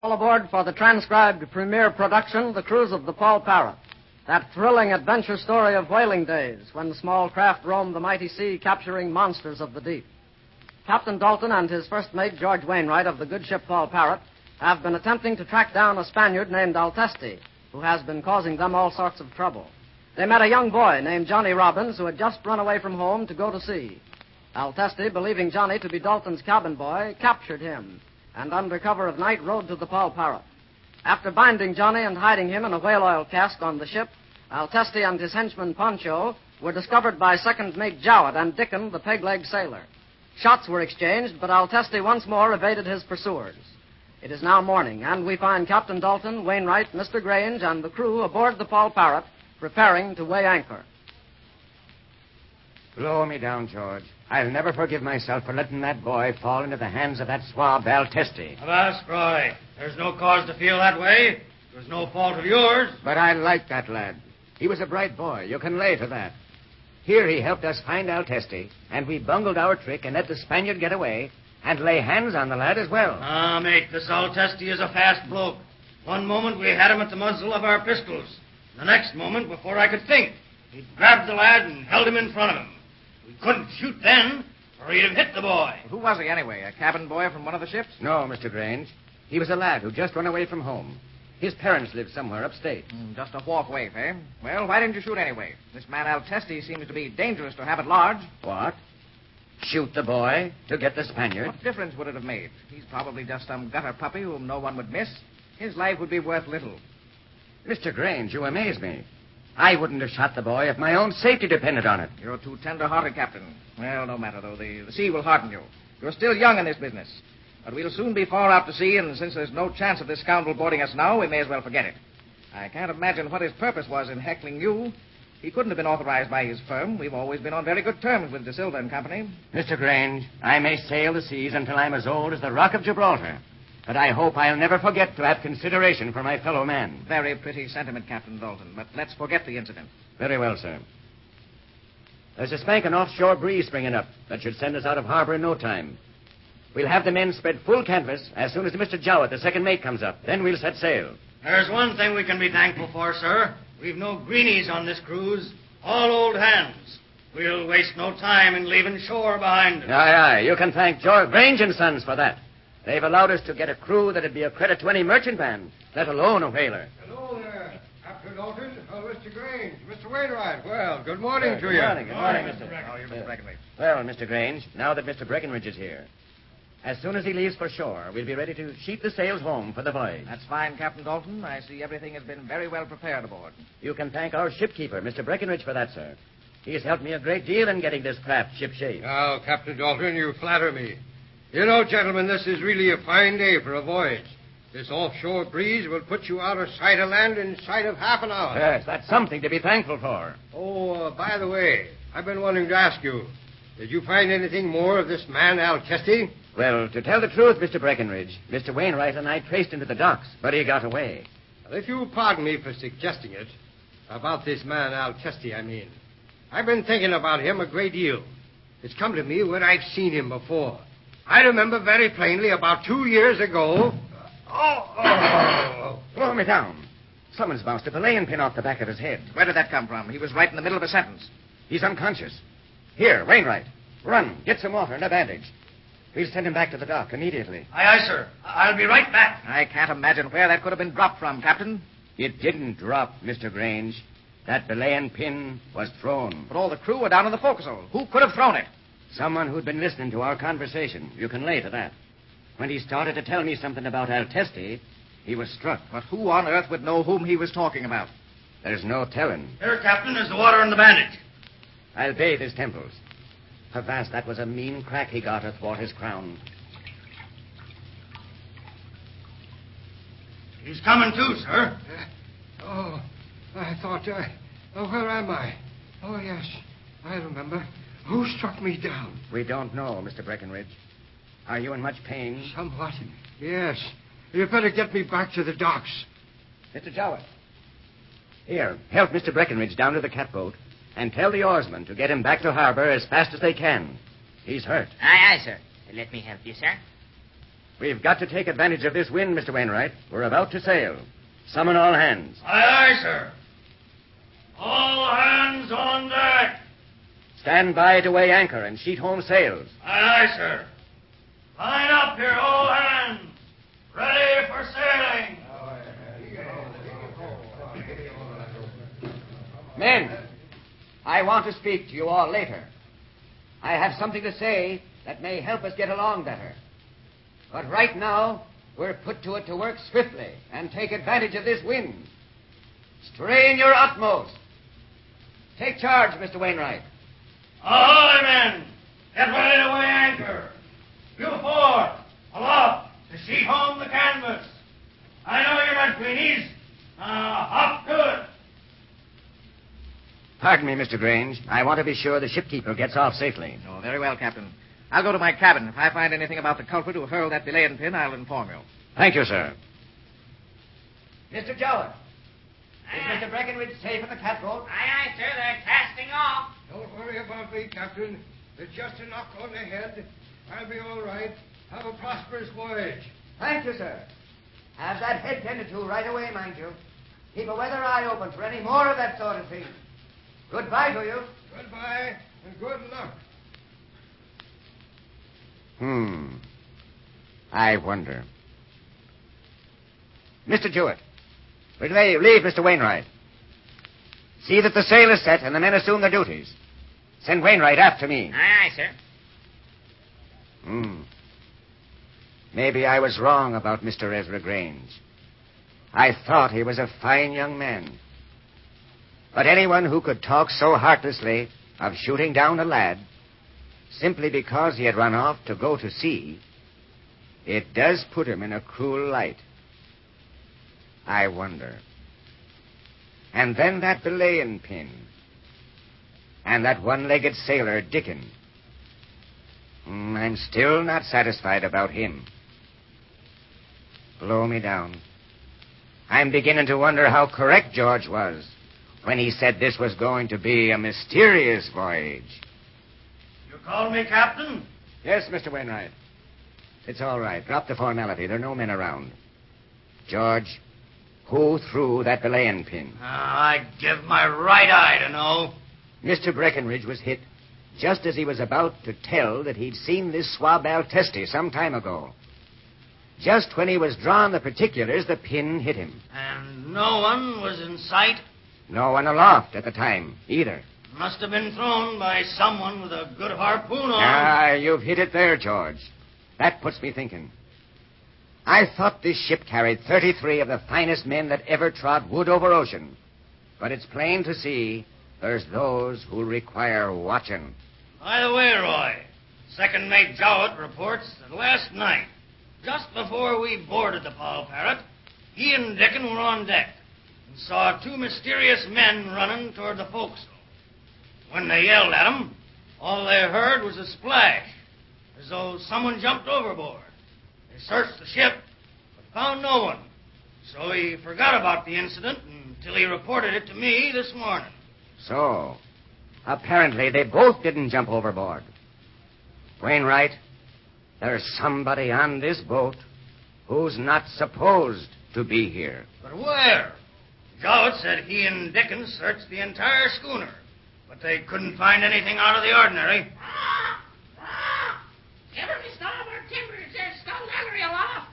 All aboard for the transcribed premiere production, The Cruise of the Paul Parrot. That thrilling adventure story of whaling days when small craft roamed the mighty sea capturing monsters of the deep. Captain Dalton and his first mate, George Wainwright, of the good ship Paul Parrot, have been attempting to track down a Spaniard named Altesti, who has been causing them all sorts of trouble. They met a young boy named Johnny Robbins who had just run away from home to go to sea. Altesti, believing Johnny to be Dalton's cabin boy, captured him and under cover of night rode to the Paul Parrot. After binding Johnny and hiding him in a whale oil cask on the ship, Altesti and his henchman Poncho were discovered by second mate Jowett and Dickon, the peg-leg sailor. Shots were exchanged, but Altesti once more evaded his pursuers. It is now morning, and we find Captain Dalton, Wainwright, Mr. Grange, and the crew aboard the Paul Parrot, preparing to weigh anchor. Blow me down, George. I'll never forgive myself for letting that boy fall into the hands of that swab, Altesti. Avast, Fry. There's no cause to feel that way. It was no fault of yours. But I like that lad. He was a bright boy. You can lay to that. Here he helped us find Altesti, and we bungled our trick and let the Spaniard get away and lay hands on the lad as well. Ah, mate, this Altesti is a fast bloke. One moment we had him at the muzzle of our pistols. The next moment, before I could think, he grabbed the lad and held him in front of him. We couldn't shoot then, or he'd have hit the boy. Who was he, anyway? A cabin boy from one of the ships? No, Mr. Grange. He was a lad who just run away from home. His parents lived somewhere upstate. Just a wharf waif, eh? Well, why didn't you shoot anyway? This man Altesti seems to be dangerous to have at large. What? Shoot the boy to get the Spaniard? What difference would it have made? He's probably just some gutter puppy whom no one would miss. His life would be worth little. Mr. Grange, you amaze me. I wouldn't have shot the boy if my own safety depended on it. You're too tender-hearted, Captain. Well, no matter, though. The sea will harden you. You're still young in this business. But we'll soon be far out to sea, and since there's no chance of this scoundrel boarding us now, we may as well forget it. I can't imagine what his purpose was in heckling you. He couldn't have been authorized by his firm. We've always been on very good terms with De Silva and Company. Mr. Grange, I may sail the seas until I'm as old as the Rock of Gibraltar. But I hope I'll never forget to have consideration for my fellow man. Very pretty sentiment, Captain Dalton, but let's forget the incident. Very well, sir. There's a spanking offshore breeze springing up that should send us out of harbor in no time. We'll have the men spread full canvas as soon as Mr. Jowett, the second mate, comes up. Then we'll set sail. There's one thing we can be thankful for, sir. We've no greenies on this cruise. All old hands. We'll waste no time in leaving shore behind us. Aye. You can thank George Grange and Sons for that. They've allowed us to get a crew that'd be a credit to any merchant band, let alone a whaler. Hello there, Captain Dalton. Mr. Grange, Mr. Wainwright. Well, good morning to you. Good morning, Mr. Mr. Breckenridge. Well, Mr. Grange, now that Mr. Breckenridge is here, as soon as he leaves for shore, we'll be ready to sheet the sails home for the voyage. That's fine, Captain Dalton. I see everything has been very well prepared aboard. You can thank our shipkeeper, Mr. Breckenridge, for that, sir. He has helped me a great deal in getting this craft shipshape. Oh, Captain Dalton, you flatter me. You know, gentlemen, this is really a fine day for a voyage. This offshore breeze will put you out of sight of land in sight of half an hour. Yes, that's something to be thankful for. Oh, by the way, I've been wanting to ask you, did you find anything more of this man, Altesti? Well, to tell the truth, Mr. Breckenridge, Mr. Wainwright and I traced him to the docks, but he got away. Well, if you'll pardon me for suggesting it, about this man, Altesti, I mean. I've been thinking about him a great deal. It's come to me when I've seen him before. I remember very plainly about 2 years ago. Blow me down. Someone's bounced a belaying pin off the back of his head. Where did that come from? He was right in the middle of a sentence. He's unconscious. Here, Wainwright, run, get some water and a bandage. We'll send him back to the dock immediately. Aye, sir. I'll be right back. I can't imagine where that could have been dropped from, Captain. It didn't drop, Mr. Grange. That belaying pin was thrown. But all the crew were down in the forecastle. Who could have thrown it? Someone who'd been listening to our conversation. You can lay to that. When he started to tell me something about Altesti, he was struck. But who on earth would know whom he was talking about? There's no telling. Here, Captain, is the water and the bandage. I'll bathe his temples. Avast, that was a mean crack he got athwart his crown. He's coming too, sir. I thought, where am I? Oh, yes, I remember. Who struck me down? We don't know, Mr. Breckenridge. Are you in much pain? Somewhat, yes. You'd better get me back to the docks. Mr. Jowett. Here, help Mr. Breckenridge down to the catboat and tell the oarsmen to get him back to harbor as fast as they can. He's hurt. Aye, sir. Let me help you, sir. We've got to take advantage of this wind, Mr. Wainwright. We're about to sail. Summon all hands. Aye, aye, sir. All hands on deck. Stand by to weigh anchor and sheet home sails. Aye, aye, sir. Line up here, all hands. Ready for sailing. Men, I want to speak to you all later. I have something to say that may help us get along better. But right now, we're put to it to work swiftly and take advantage of this wind. Strain your utmost. Take charge, Mr. Wainwright. Ahoy, men. Get ready to weigh anchor. You four, aloft to sheet home the canvas. I know you're not greenies. Hop to it. Pardon me, Mr. Grange. I want to be sure the shipkeeper gets off safely. Oh, very well, Captain. I'll go to my cabin. If I find anything about the culprit who hurled that belaying pin, I'll inform you. Thank you, sir. Mr. Jowett, is Mr. Breckenridge safe in the catboat? Aye, aye, sir. They're casting off. Don't worry about me, Captain. It's just a knock on the head. I'll be all right. Have a prosperous voyage. Thank you, sir. Have that head tended to right away, mind you. Keep a weather eye open for any more of that sort of thing. Goodbye to you. Goodbye, and good luck. I wonder. Mr. Jewett, we'll leave Mr. Wainwright. See that the sail is set and the men assume their duties. Send Wainwright after me. Aye, aye, sir. Maybe I was wrong about Mr. Ezra Grange. I thought he was a fine young man. But anyone who could talk so heartlessly of shooting down a lad simply because he had run off to go to sea, it does put him in a cruel light. I wonder. And then that belaying pin. And that one-legged sailor, Dickon. I'm still not satisfied about him. Blow me down. I'm beginning to wonder how correct George was when he said this was going to be a mysterious voyage. You called me captain? Yes, Mr. Wainwright. It's all right. Drop the formality. There are no men around. George, who threw that belaying pin? I'd give my right eye to know. Mr. Breckenridge was hit just as he was about to tell that he'd seen this swab Altesti some time ago. Just when he was drawing the particulars, the pin hit him. And no one was in sight? No one aloft at the time, either. Must have been thrown by someone with a good harpoon on. You've hit it there, George. That puts me thinking. I thought this ship carried 33 of the finest men that ever trod wood over ocean. But it's plain to see there's those who require watching. By the way, Roy, Second Mate Jowett reports that last night, just before we boarded the Parrot, he and Dickon were on deck and saw two mysterious men running toward the forecastle. When they yelled at them, all they heard was a splash, as though someone jumped overboard. They searched the ship, but found no one. So he forgot about the incident until he reported it to me this morning. So, apparently they both didn't jump overboard. Wainwright, there's somebody on this boat who's not supposed to be here. But where? Jowett said he and Dickon searched the entire schooner, but they couldn't find anything out of the ordinary. Timber me starboard, timbers. There's skullduggery aloft.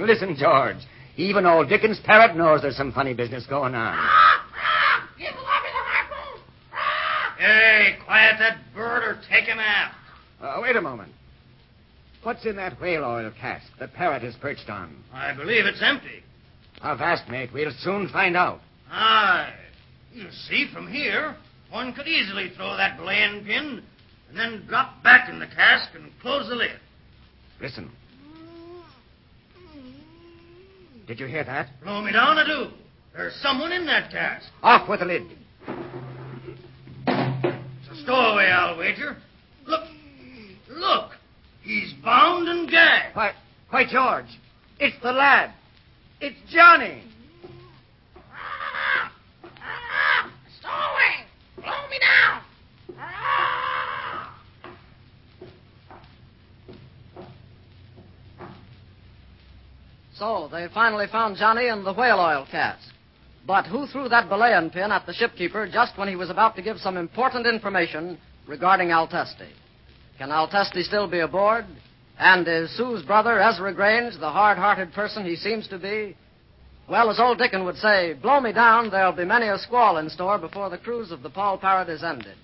Listen, George. Even old Dickens' Parrot knows there's some funny business going on. Give the lobby the harpoon. Hey, quiet that bird or take him aft. Wait a moment. What's in that whale oil cask the Parrot is perched on? I believe it's empty. Avast, mate. We'll soon find out. Aye. You see, from here, one could easily throw that belaying pin and then drop back in the cask and close the lid. Listen. Did you hear that? Blow me down, I do. There's someone in that cask. Off with the lid. It's a stowaway, I'll wager. Look. He's bound and gagged. Why, George, it's the lad. It's Johnny. Stowaway. Blow me down. So, they finally found Johnny in the whale oil cask. But who threw that belaying pin at the shipkeeper just when he was about to give some important information regarding Altesti? Can Altesti still be aboard? And is Sue's brother, Ezra Grange, the hard-hearted person he seems to be? Well, as old Dickon would say, blow me down, there'll be many a squall in store before the cruise of the Paul Parrot is ended.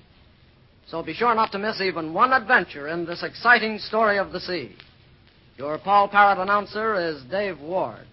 So be sure not to miss even one adventure in this exciting story of the sea. Your Paul Parrot announcer is Dave Ward.